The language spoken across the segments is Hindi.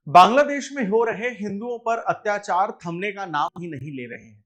बांग्लादेश में हो रहे हिंदुओं पर अत्याचार थमने का नाम ही नहीं ले रहे हैं।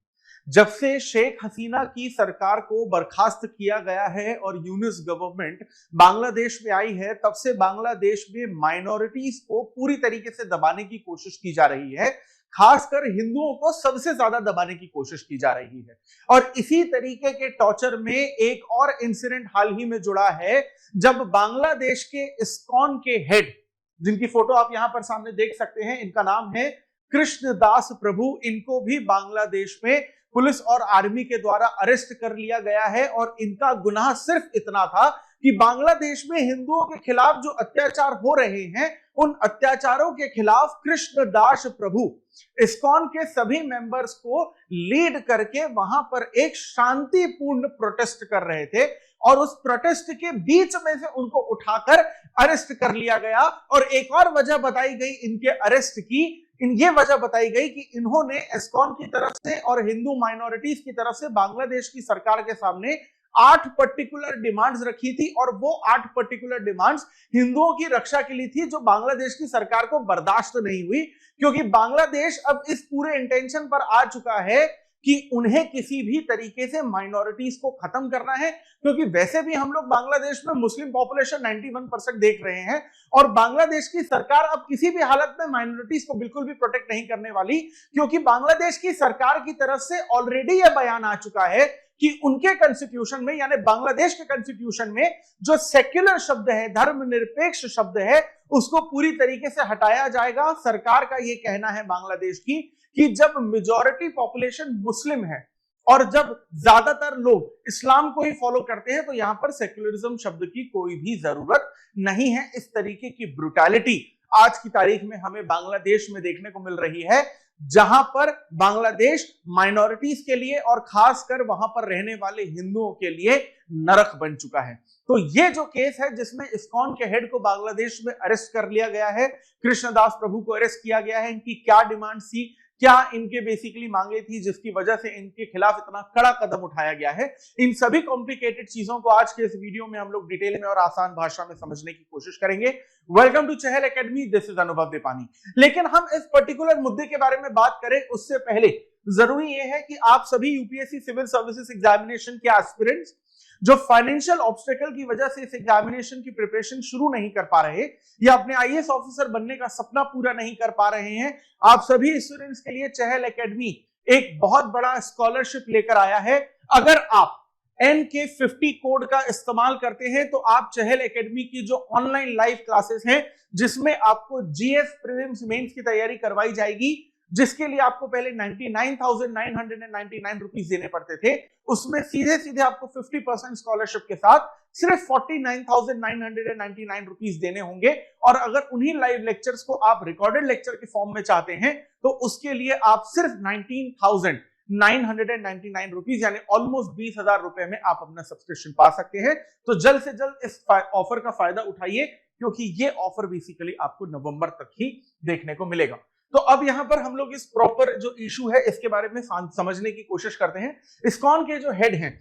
जब से शेख हसीना की सरकार को बर्खास्त किया गया है और यूनिस गवर्नमेंट बांग्लादेश में आई है, तब से बांग्लादेश में माइनॉरिटीज को पूरी तरीके से दबाने की कोशिश की जा रही है। खासकर हिंदुओं को सबसे ज्यादा दबाने की कोशिश की जा रही है। और इसी तरीके के टॉर्चर में एक और इंसिडेंट हाल ही में जुड़ा है, जब बांग्लादेश के इस्कॉन के हेड, जिनकी फोटो आप यहां पर सामने देख सकते हैं, इनका नाम है कृष्णदास प्रभु। इनको भी बांग्लादेश में पुलिस और आर्मी के द्वारा अरेस्ट कर लिया गया है। और इनका गुनाह सिर्फ इतना था कि बांग्लादेश में हिंदुओं के खिलाफ जो अत्याचार हो रहे हैं, उन अत्याचारों के खिलाफ कृष्णदास प्रभु इस्कॉन के सभी मेंबर्स को लीड करके वहां पर एक शांतिपूर्ण प्रोटेस्ट कर रहे थे। और उस प्रोटेस्ट के बीच में से उनको उठाकर अरेस्ट कर लिया गया। और एक और वजह बताई गई इनके अरेस्ट की, ये वजह बताई गई कि इन्होंने इस्कॉन की तरफ से और हिंदू माइनॉरिटीज की तरफ से बांग्लादेश की सरकार के सामने 8 पर्टिकुलर डिमांड्स रखी थी। और वो 8 पर्टिकुलर डिमांड्स हिंदुओं की रक्षा के लिए थी, जो बांग्लादेश की सरकार को बर्दाश्त नहीं हुई। क्योंकि बांग्लादेश अब इस पूरे इंटेंशन पर आ चुका है कि उन्हें किसी भी तरीके से माइनॉरिटीज को खत्म करना है। क्योंकि वैसे भी हम लोग बांग्लादेश में मुस्लिम पॉपुलेशन 91% देख रहे हैं, और बांग्लादेश की सरकार अब किसी भी हालत में माइनॉरिटीज को बिल्कुल भी प्रोटेक्ट नहीं करने वाली। क्योंकि बांग्लादेश की सरकार की तरफ से ऑलरेडी यह बयान आ चुका है कि उनके कॉन्स्टिट्यूशन में, यानी बांग्लादेश के कॉन्स्टिट्यूशन में, जो सेक्युलर शब्द है, धर्मनिरपेक्ष शब्द है, उसको पूरी तरीके से हटाया जाएगा। सरकार का यह कहना है बांग्लादेश की कि जब मेजॉरिटी पॉपुलेशन मुस्लिम है और जब ज्यादातर लोग इस्लाम को ही फॉलो करते हैं, तो यहां पर सेक्युलरिज्म शब्द की कोई भी जरूरत नहीं है। इस तरीके की ब्रुटैलिटी आज की तारीख में हमें बांग्लादेश में देखने को मिल रही है, जहां पर बांग्लादेश माइनॉरिटीज के लिए और खासकर वहां पर रहने वाले हिंदुओं के लिए नरक बन चुका है। तो ये जो केस है जिसमें इस्कॉन के हेड को बांग्लादेश में अरेस्ट कर लिया गया है, कृष्णदास प्रभु को अरेस्ट किया गया है, इनकी क्या डिमांड थी, क्या इनके बेसिकली मांगे थी जिसकी वजह से इनके खिलाफ इतना कड़ा कदम उठाया गया है, इन सभी कॉम्प्लिकेटेड चीजों को आज के इस वीडियो में हम लोग डिटेल में और आसान भाषा में समझने की कोशिश करेंगे। Welcome to Chahal Academy, this is Anubhav Deepani. लेकिन हम इस पर्टिकुलर मुद्दे के बारे में बात करें उससे पहले जरूरी यह है कि आप सभी यूपीएससी सिविल सर्विसेज एग्जामिनेशन के एस्पिरेंट्स जो फाइनेंशियल ऑब्स्टेकल की वजह से इस एग्जामिनेशन की प्रिपरेशन शुरू नहीं कर पा रहे या अपने आईएएस ऑफिसर बनने का सपना पूरा नहीं कर पा रहे हैं, आप सभी स्टूडेंट्स के लिए चहल एकेडमी एक बहुत बड़ा स्कॉलरशिप लेकर आया है। अगर आप NK50 कोड का इस्तेमाल करते हैं तो आप चहल एकेडमी की जो ऑनलाइन लाइव क्लासेस हैं, जिसमें आपको जीएस प्रीलिम्स मेंस की तैयारी करवाई जाएगी, जिसके लिए आपको पहले 99,999 रुपीस देने पड़ते थे, उसमें सीधे सीधे आपको 50% स्कॉलरशिप के साथ सिर्फ 49,999 रुपीस देने होंगे। और अगर उन्हीं लाइव लेक्चर्स को आप रिकॉर्डेड लेक्चर के फॉर्म में चाहते हैं तो उसके लिए आप सिर्फ 19,999 रुपीस, यानी ऑलमोस्ट 20,000 रुपए में आप अपना सब्सक्रिप्शन पा सकते हैं। तो जल्द से जल्द इस ऑफर का फायदा उठाइए, क्योंकि ये ऑफर बेसिकली आपको नवंबर तक ही देखने को मिलेगा। तो अब यहां पर हम लोग इस प्रॉपर जो इशू है इसके बारे में समझने की कोशिश करते हैं। इस्कॉन के जो हेड हैं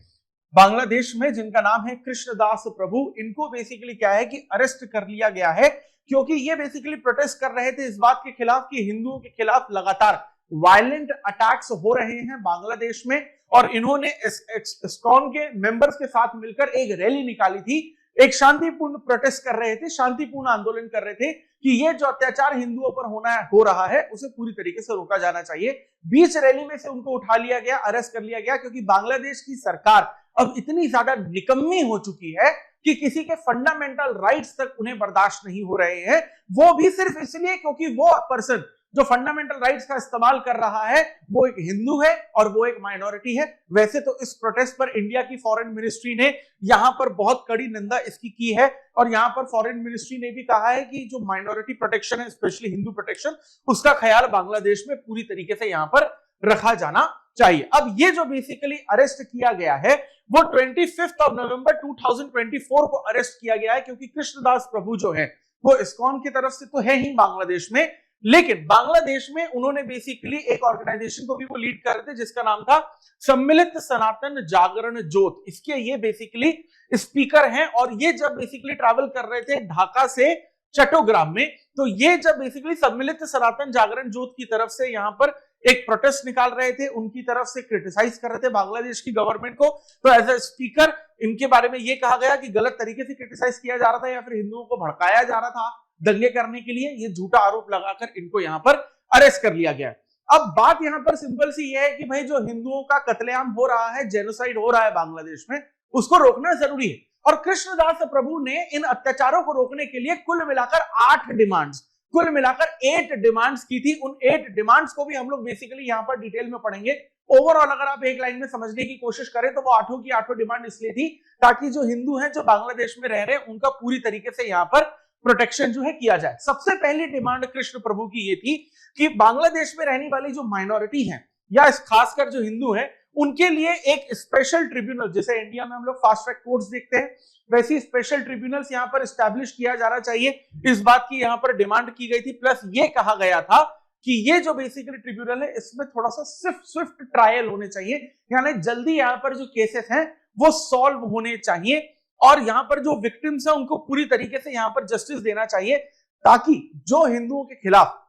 बांग्लादेश में, जिनका नाम है कृष्णदास प्रभु, इनको बेसिकली क्या है कि अरेस्ट कर लिया गया है, क्योंकि ये बेसिकली प्रोटेस्ट कर रहे थे इस बात के खिलाफ कि हिंदुओं के खिलाफ लगातार वायलेंट अटैक्स हो रहे हैं बांग्लादेश में। और इन्होंने इस्कॉन के मेंबर्स के साथ मिलकर एक रैली निकाली थी, एक शांतिपूर्ण प्रोटेस्ट कर रहे थे, शांतिपूर्ण आंदोलन कर रहे थे कि ये जो अत्याचार हिंदुओं पर हो रहा है उसे पूरी तरीके से रोका जाना चाहिए। बीच रैली में से उनको उठा लिया गया, अरेस्ट कर लिया गया, क्योंकि बांग्लादेश की सरकार अब इतनी ज्यादा निकम्मी हो चुकी है कि किसी के फंडामेंटल राइट्स तक उन्हें बर्दाश्त नहीं हो रहे हैं। वो भी सिर्फ इसलिए क्योंकि वो पर्सन जो फंडामेंटल राइट्स का इस्तेमाल कर रहा है वो एक हिंदू है और वो एक माइनॉरिटी है। वैसे तो इस प्रोटेस्ट पर इंडिया की फॉरेन मिनिस्ट्री ने यहां पर बहुत कड़ी निंदा इसकी की है, और यहां पर फॉरेन मिनिस्ट्री ने भी कहा है कि जो माइनॉरिटी प्रोटेक्शन है, स्पेशली हिंदू प्रोटेक्शन, उसका ख्याल बांग्लादेश में पूरी तरीके से यहां पर रखा जाना चाहिए। अब ये जो बेसिकली अरेस्ट किया गया है वो 25 नवंबर 2024 को अरेस्ट किया गया है, क्योंकि कृष्णदास प्रभु जो है वो इस्कॉन की तरफ से तो है ही बांग्लादेश में, लेकिन बांग्लादेश में उन्होंने बेसिकली एक ऑर्गेनाइजेशन को भी वो लीड कर रहे थे जिसका नाम था सम्मिलित सनातन जागरण ज्योत। इसके ये बेसिकली स्पीकर हैं, और ये जब बेसिकली ट्रैवल कर रहे थे ढाका से चट्टोग्राम में। तो ये जब बेसिकली सम्मिलित सनातन जागरण जोत की तरफ से यहाँ पर एक प्रोटेस्ट निकाल रहे थे, उनकी तरफ से क्रिटिसाइज कर रहे थे बांग्लादेश की गवर्नमेंट को, तो एज ए स्पीकर इनके बारे में ये कहा गया कि गलत तरीके से क्रिटिसाइज किया जा रहा था या फिर हिंदुओं को भड़काया जा रहा था दंगे करने के लिए। ये झूठा आरोप लगाकर इनको यहाँ पर अरेस्ट कर लिया गया। अब बात यहाँ पर सिंपल सी ये है कि भाई जो हिंदुओं का कत्लेआम हो रहा है, जेनोसाइड हो रहा है बांग्लादेश में, उसको रोकना जरूरी है। और कृष्णदास प्रभु ने इन अत्याचारों को रोकने के लिए कुल मिलाकर 8 डिमांड्स, कुल मिलाकर 8 डिमांड्स की थी। उन 8 डिमांड्स को भी हम लोग बेसिकली यहाँ पर डिटेल में पढ़ेंगे। ओवरऑल अगर आप एक लाइन में समझने की कोशिश करें तो वो 8 की 8 डिमांड इसलिए थी ताकि जो हिंदू हैं जो बांग्लादेश में रह रहे हैं उनका पूरी तरीके से यहाँ पर प्रोटेक्शन जो है किया जाए। सबसे पहली डिमांड कृष्ण प्रभु की ये थी कि बांग्लादेश में रहने वाली जो माइनॉरिटी है या खासकर जो हिंदू है उनके लिए एक स्पेशल ट्रिब्यूनल, जैसे इंडिया में हम लोग फास्ट ट्रैक कोर्ट्स देखते हैं, वैसी स्पेशल ट्रिब्यूनल्स यहाँ पर एस्टैब्लिश किया जाना चाहिए, इस बात की यहाँ पर डिमांड की गई थी। प्लस ये कहा गया था कि ये जो बेसिकली ट्रिब्यूनल है इसमें थोड़ा सा स्विफ्ट ट्रायल होने चाहिए, यानी जल्दी यहाँ पर जो केसेस हैं वो सॉल्व होने चाहिए और यहाँ पर जो विक्टिम्स हैं उनको पूरी तरीके से यहाँ पर जस्टिस देना चाहिए ताकि जो हिंदुओं के खिलाफ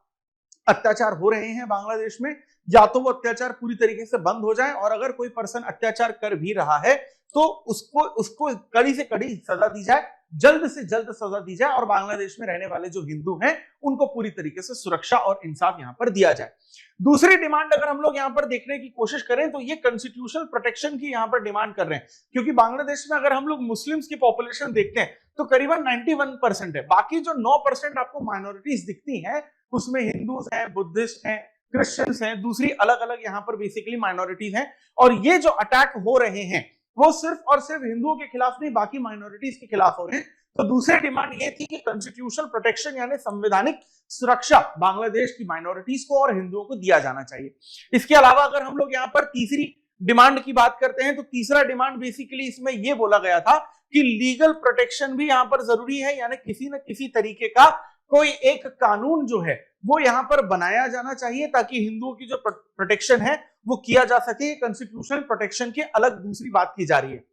अत्याचार हो रहे हैं बांग्लादेश में या तो वो अत्याचार पूरी तरीके से बंद हो जाए और अगर कोई पर्सन अत्याचार कर भी रहा है तो उसको कड़ी से कड़ी सजा दी जाए, जल्द से जल्द सजा दी जाए और बांग्लादेश में रहने वाले जो हिंदू हैं उनको पूरी तरीके से सुरक्षा और इंसाफ यहां पर दिया जाए। दूसरी डिमांड अगर हम लोग यहां पर देखने की कोशिश करें तो ये कॉन्स्टिट्यूशनल प्रोटेक्शन की यहां पर डिमांड कर रहे हैं, क्योंकि बांग्लादेश में अगर हम लोग मुस्लिम्स की पॉपुलेशन देखते हैं तो करीबन 91% है, बाकी जो 9% आपको माइनॉरिटीज दिखती हैं उसमें हिंदूज हैं, बुद्धिस्ट हैं, क्रिश्चियंस हैं, दूसरी अलग अलग यहाँ पर बेसिकली माइनॉरिटीज हैं। और ये जो अटैक हो रहे हैं वो सिर्फ और सिर्फ हिंदुओं के खिलाफ नहीं बाकी माइनॉरिटीज के खिलाफ हो रहे हैं। तो दूसरी डिमांड ये थी कि कॉन्स्टिट्यूशनल प्रोटेक्शन यानी संवैधानिक सुरक्षा बांग्लादेश की माइनॉरिटीज को और हिंदुओं को दिया जाना चाहिए। इसके अलावा अगर हम लोग यहाँ पर तीसरी डिमांड की बात करते हैं तो तीसरा डिमांड बेसिकली इसमें यह बोला गया था कि लीगल प्रोटेक्शन भी यहाँ पर जरूरी है, यानी किसी न किसी तरीके का कोई एक कानून जो है वो यहां पर बनाया जाना चाहिए ताकि हिंदुओं की जो प्रोटेक्शन है वो किया जा सके। कॉन्स्टिट्यूशनल प्रोटेक्शन की अलग दूसरी बात की जा रही है।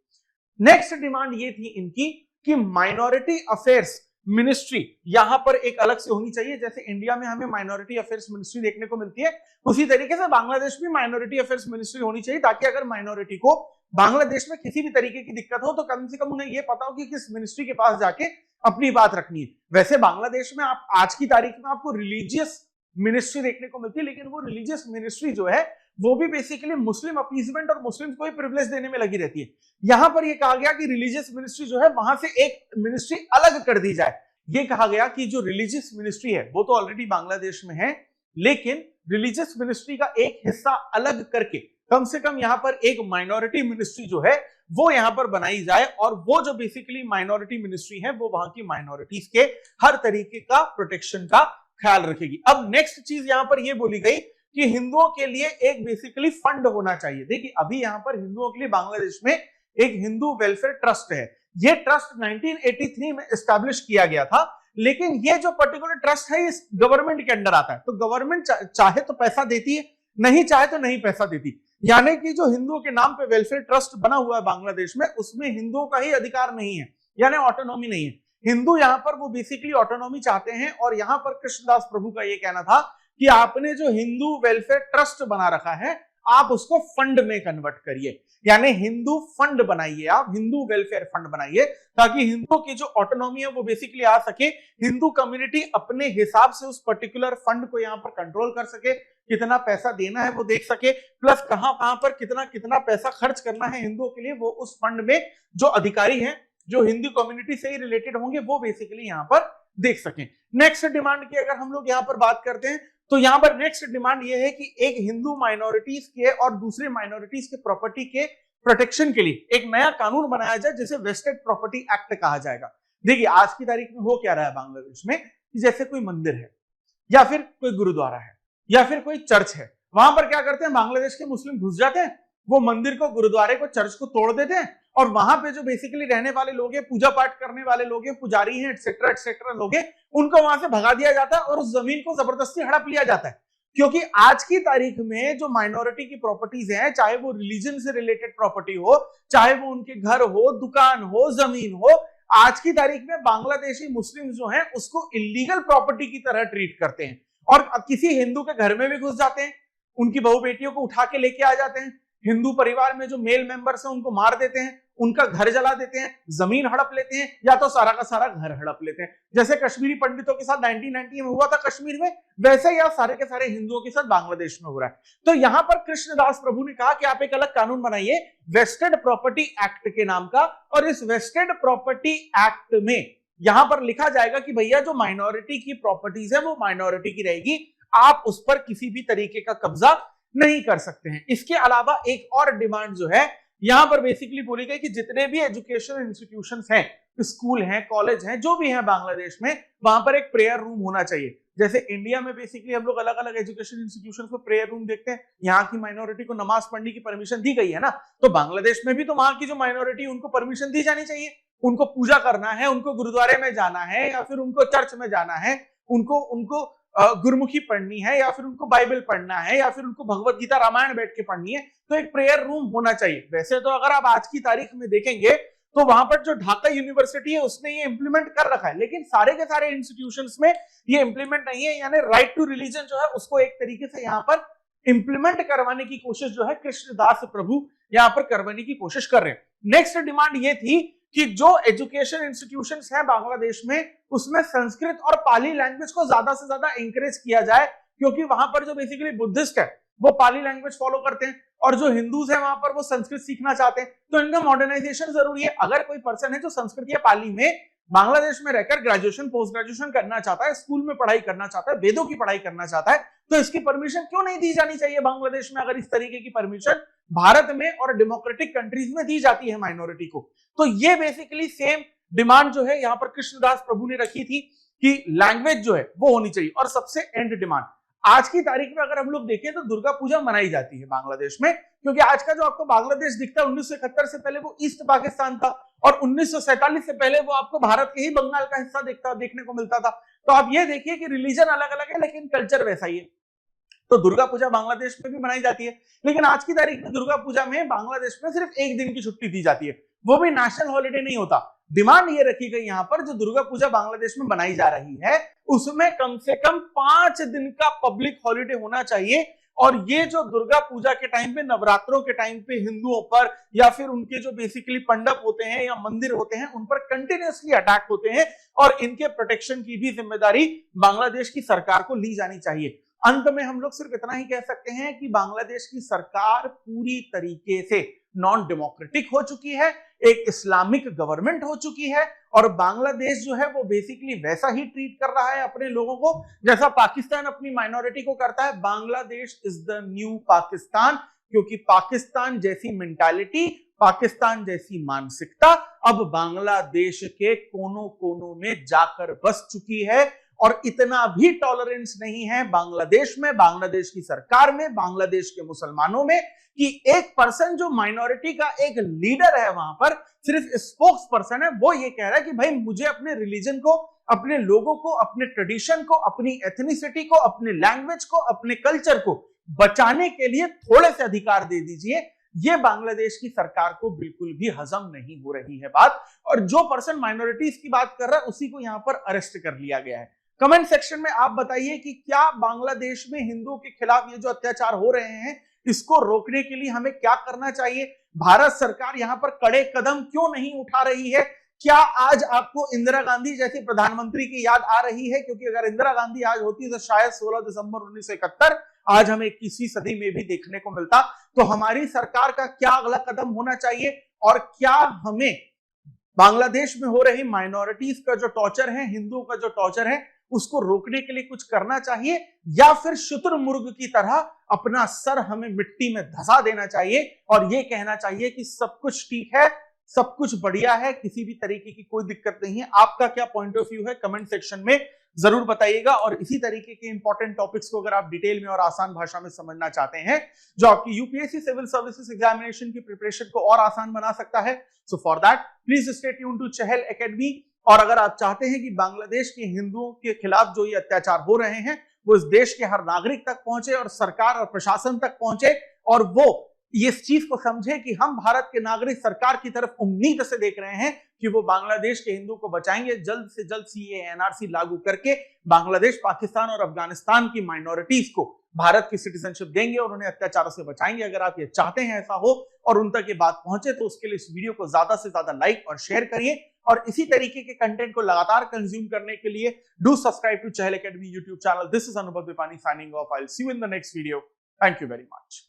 नेक्स्ट डिमांड ये थी इनकी कि माइनॉरिटी अफेयर्स मिनिस्ट्री यहां पर एक अलग से होनी चाहिए। जैसे इंडिया में हमें माइनॉरिटी अफेयर्स मिनिस्ट्री देखने को मिलती है, उसी तरीके से बांग्लादेश में माइनॉरिटी अफेयर्स मिनिस्ट्री होनी चाहिए ताकि अगर माइनॉरिटी को बांग्लादेश में किसी भी तरीके की दिक्कत हो तो कम से कम उन्हें यह पता हो कि किस मिनिस्ट्री के पास जाके अपनी बात रखनी है। वैसे बांग्लादेश में आप आज की तारीख में आपको रिलीजियस मिनिस्ट्री देखने को मिलती है, लेकिन वो रिलीजियस मिनिस्ट्री जो है वो भी बेसिकली मुस्लिम अपीजमेंट और मुस्लिम को ही प्रिविलेज देने में लगी रहती है। यहां पर ये कहा गया कि रिलीजियस मिनिस्ट्री जो है वहां से एक मिनिस्ट्री अलग कर दी जाए। ये कहा गया कि जो रिलीजियस मिनिस्ट्री है वो तो ऑलरेडी बांग्लादेश में है, लेकिन रिलीजियस मिनिस्ट्री का एक हिस्सा अलग करके कम से कम यहां पर एक माइनॉरिटी मिनिस्ट्री जो है वो यहां पर बनाई जाए और वो जो बेसिकली माइनॉरिटी मिनिस्ट्री है वो वहां की माइनॉरिटीज के हर तरीके का प्रोटेक्शन का ख्याल रखेगी। अब नेक्स्ट चीज यहां पर ये बोली गई कि हिंदुओं के लिए एक बेसिकली फंड होना चाहिए। देखिए अभी यहां पर हिंदुओं के लिए बांग्लादेश में एक हिंदू वेलफेयर ट्रस्ट है। ये ट्रस्ट 1983 में एस्टैब्लिश किया गया था, लेकिन ये जो पर्टिकुलर ट्रस्ट है इस गवर्नमेंट के अंडर आता है। तो गवर्नमेंट चाहे तो पैसा देती है, नहीं चाहे तो नहीं पैसा देती। यानी कि जो हिंदुओं के नाम पे वेलफेयर ट्रस्ट बना हुआ है बांग्लादेश में उसमें हिंदुओं का ही अधिकार नहीं है, यानी ऑटोनॉमी नहीं है। हिंदू यहाँ पर वो बेसिकली ऑटोनॉमी चाहते हैं और यहाँ पर कृष्णदास प्रभु का ये कहना था कि आपने जो हिंदू वेलफेयर ट्रस्ट बना रखा है आप उसको फंड में कन्वर्ट करिए, यानी हिंदू फंड बनाइए, आप हिंदू वेलफेयर फंड बनाइए ताकि हिंदुओं की जो ऑटोनॉमी है वो बेसिकली आ सके। हिंदू कम्युनिटी अपने हिसाब से उस पर्टिकुलर फंड को यहाँ पर कंट्रोल कर सके, कितना पैसा देना है वो देख सके, प्लस कहां पर कितना कितना पैसा खर्च करना है हिंदुओं के लिए वो उस फंड में जो अधिकारी हैं जो हिंदू कम्युनिटी से ही रिलेटेड होंगे वो बेसिकली यहाँ पर देख सकें। नेक्स्ट डिमांड की अगर हम लोग यहाँ पर बात करते हैं तो यहाँ पर नेक्स्ट डिमांड ये है कि एक हिंदू माइनॉरिटीज के और दूसरे माइनॉरिटीज के प्रॉपर्टी के प्रोटेक्शन के लिए एक नया कानून बनाया जाए जिसे वेस्टेड प्रॉपर्टी एक्ट कहा जाएगा। देखिए आज की तारीख में हो क्या रहा है बांग्लादेश में कि जैसे कोई मंदिर है या फिर कोई गुरुद्वारा है या फिर कोई चर्च है, वहां पर क्या करते हैं बांग्लादेश के मुस्लिम घुस जाते हैं, वो मंदिर को, गुरुद्वारे को, चर्च को तोड़ देते हैं और वहां पे जो बेसिकली रहने वाले लोग हैं, पूजा पाठ करने वाले लोग हैं, पुजारी हैं, एक्सेट्रा एक्सेट्रा लोग हैं, उनको वहां से भगा दिया जाता है और उस जमीन को जबरदस्ती हड़प लिया जाता है। क्योंकि आज की तारीख में जो माइनॉरिटी की प्रॉपर्टीज हैं, चाहे वो रिलीजन से रिलेटेड प्रॉपर्टी हो, चाहे वो उनके घर हो, दुकान हो, जमीन हो, आज की तारीख में बांग्लादेशी मुस्लिम जो हैं उसको इलीगल प्रॉपर्टी की तरह ट्रीट करते हैं और किसी हिंदू के घर में भी घुस जाते हैं, उनकी बहू बेटियों को उठा के लेके आ जाते हैं, हिंदू परिवार में जो मेल मेंबर्स हैं उनको मार देते हैं, उनका घर जला देते हैं, जमीन हड़प लेते हैं या तो सारा का सारा घर हड़प लेते हैं। जैसे कश्मीरी पंडितों के साथ 1990 में हुआ था कश्मीर में, वैसे ही सारे के सारे हिंदुओं के साथ बांग्लादेश में हो रहा है। तो यहां पर कृष्णदास प्रभु ने कहा कि आप एक अलग कानून बनाइए वेस्टेड प्रॉपर्टी एक्ट के नाम का, और इस वेस्टेड प्रॉपर्टी एक्ट में यहां पर लिखा जाएगा कि भैया जो माइनॉरिटी की प्रॉपर्टीज है वो माइनॉरिटी की रहेगी, आप उस पर किसी भी तरीके का कब्जा नहीं कर सकते हैं। इसके अलावा एक और डिमांड जो है यहां पर बेसिकली बोली गई कि जितने भी एजुकेशनल इंस्टीट्यूशंस हैं, स्कूल हैं, कॉलेज हैं, जो भी हैं बांग्लादेश में, वहां पर एक प्रेयर रूम होना चाहिए। जैसे इंडिया में बेसिकली हम लोग अलग अलग एजुकेशन इंस्टीट्यूशंस में प्रेयर रूम देखते हैं, यहाँ की माइनॉरिटी को नमाज पढ़ने की परमिशन दी गई है ना, तो बांग्लादेश में भी तो वहां की जो माइनॉरिटी उनको परमिशन दी जानी चाहिए। उनको पूजा करना है, उनको गुरुद्वारे में जाना है या फिर उनको चर्च में जाना है, उनको गुरमुखी पढ़नी है या फिर उनको बाइबल पढ़ना है या फिर उनको भगवत गीता रामायण बैठ के पढ़नी है, तो एक प्रेयर रूम होना चाहिए। वैसे तो अगर आप आज की तारीख में देखेंगे तो वहां पर जो ढाका यूनिवर्सिटी है उसने ये इंप्लीमेंट कर रखा है, लेकिन सारे के सारे इंस्टीट्यूशंस में ये इंप्लीमेंट नहीं है। यानी राइट टू रिलीजन जो है उसको एक तरीके से यहाँ पर इंप्लीमेंट करवाने की कोशिश जो है कृष्णदास प्रभु यहाँ पर करवाने की कोशिश कर रहे हैं। नेक्स्ट डिमांड ये थी कि जो एजुकेशन इंस्टीट्यूशंस हैं बांग्लादेश में उसमें संस्कृत और पाली लैंग्वेज को ज्यादा से ज्यादा इंकरेज किया जाए, क्योंकि वहां पर जो बेसिकली बुद्धिस्ट है वो पाली लैंग्वेज फॉलो करते हैं और जो हिंदूज हैं वहां पर वो संस्कृत सीखना चाहते हैं, तो इनका मॉडर्नाइजेशन जरूरी है। अगर कोई पर्सन है जो संस्कृत या पाली में बांग्लादेश में रहकर ग्रेजुएशन पोस्ट ग्रेजुएशन करना चाहता है, स्कूल में पढ़ाई करना चाहता है, वेदों की पढ़ाई करना चाहता है, तो इसकी परमिशन क्यों नहीं दी जानी चाहिए बांग्लादेश में, अगर इस तरीके की परमिशन भारत में और डेमोक्रेटिक कंट्रीज में दी जाती है माइनॉरिटी को। तो ये बेसिकली सेम डिमांड जो है यहाँ पर कृष्णदास प्रभु ने रखी थी कि लैंग्वेज जो है वो होनी चाहिए। और सबसे एंड डिमांड, आज की तारीख में अगर हम लोग देखें तो दुर्गा पूजा मनाई जाती है बांग्लादेश में, क्योंकि आज का जो आपको बांग्लादेश दिखता है 1971 से पहले वो ईस्ट पाकिस्तान था और 1947 से पहले वो आपको भारत के ही बंगाल का हिस्सा देखने को मिलता था। तो आप ये देखिए कि रिलीजन अलग अलग है लेकिन कल्चर वैसा ही है। तो दुर्गा पूजा बांग्लादेश में भी मनाई जाती है, लेकिन आज की तारीख में दुर्गा पूजा में बांग्लादेश में सिर्फ एक दिन की छुट्टी दी जाती है, वो भी नेशनल हॉलिडे नहीं होता। डिमांड ये रखी गई यहाँ पर जो दुर्गा पूजा बांग्लादेश में बनाई जा रही है उसमें कम से कम 5 दिन का पब्लिक हॉलिडे होना चाहिए। और ये जो दुर्गा पूजा के टाइम पे, नवरात्रों के टाइम पे हिंदुओं पर या फिर उनके जो बेसिकली मंडप होते हैं या मंदिर होते हैं उन पर कंटिन्यूअसली अटैक होते हैं और इनके प्रोटेक्शन की भी जिम्मेदारी बांग्लादेश की सरकार को ली जानी चाहिए। अंत में हम लोग सिर्फ इतना ही कह सकते हैं कि बांग्लादेश की सरकार पूरी तरीके से नॉन डेमोक्रेटिक हो चुकी है, एक इस्लामिक गवर्नमेंट हो चुकी है और बांग्लादेश जो है वो बेसिकली वैसा ही ट्रीट कर रहा है अपने लोगों को जैसा पाकिस्तान अपनी माइनॉरिटी को करता है। Bangladesh is the new Pakistan, क्योंकि पाकिस्तान जैसी मेंटालिटी, पाकिस्तान जैसी मानसिकता अब बांग्लादेश के कोनों कोनों में जाकर बस चुकी है और इतना भी टॉलरेंस नहीं है बांग्लादेश में, बांग्लादेश की सरकार में, बांग्लादेश के मुसलमानों में कि एक पर्सन जो माइनॉरिटी का एक लीडर है वहां पर सिर्फ स्पोक्स पर्सन है, वो ये कह रहा है कि भाई मुझे अपने रिलीजन को, अपने लोगों को, अपने ट्रेडिशन को, अपनी एथनिसिटी को, अपने लैंग्वेज को, अपने कल्चर को बचाने के लिए थोड़े से अधिकार दे दीजिए। ये बांग्लादेश की सरकार को बिल्कुल भी हजम नहीं हो रही है बात, और जो पर्सन माइनॉरिटीज की बात कर रहा है उसी को यहां पर अरेस्ट कर लिया गया है। कमेंट सेक्शन में आप बताइए कि क्या बांग्लादेश में हिंदुओं के खिलाफ ये जो अत्याचार हो रहे हैं इसको रोकने के लिए हमें क्या करना चाहिए? भारत सरकार यहां पर कड़े कदम क्यों नहीं उठा रही है? क्या आज आपको इंदिरा गांधी जैसी प्रधानमंत्री की याद आ रही है? क्योंकि अगर इंदिरा गांधी आज होती तो शायद 16 दिसंबर 1971 आज हमें 21वीं सदी में भी देखने को मिलता। तो हमारी सरकार का क्या अगला कदम होना चाहिए और क्या हमें बांग्लादेश में हो रही माइनॉरिटीज का जो टॉर्चर है, हिंदुओं का जो टॉर्चर है, उसको रोकने के लिए कुछ करना चाहिए या फिर शुतुरमुर्ग की तरह अपना सर हमें मिट्टी में धंसा देना चाहिए और यह कहना चाहिए कि सब कुछ ठीक है, सब कुछ बढ़िया है, किसी भी तरीके की कोई दिक्कत नहीं है? आपका क्या पॉइंट ऑफ व्यू है कमेंट सेक्शन में जरूर बताइएगा। और इसी तरीके के इंपॉर्टेंट टॉपिक्स को अगर आप डिटेल में और आसान भाषा में समझना चाहते हैं जो आपकी यूपीएससी सिविल सर्विसेज एग्जामिनेशन की प्रिपरेशन को और आसान बना सकता है, so for that please stay tuned to Chahal Academy. और अगर आप चाहते हैं कि बांग्लादेश के हिंदुओं के खिलाफ जो ये अत्याचार हो रहे हैं वो इस देश के हर नागरिक तक पहुंचे और सरकार और प्रशासन तक पहुंचे और वो ये इस चीज को समझे कि हम भारत के नागरिक सरकार की तरफ उम्मीद से देख रहे हैं कि वो बांग्लादेश के हिंदुओं को बचाएंगे, जल्द से जल्द सीएए एनआरसी लागू करके बांग्लादेश, पाकिस्तान और अफगानिस्तान की माइनॉरिटीज को भारत की सिटीजनशिप देंगे और उन्हें अत्याचारों से बचाएंगे। अगर आप ये चाहते हैं ऐसा हो और उन तक ये बात पहुंचे तो उसके लिए इस वीडियो को ज्यादा से ज्यादा लाइक और शेयर करिए और इसी तरीके के कंटेंट को लगातार कंज्यूम करने के लिए do subscribe to Chahal academy YouTube channel. This is Anubhav Vipani signing off. I will see you in the next video. Thank you very much.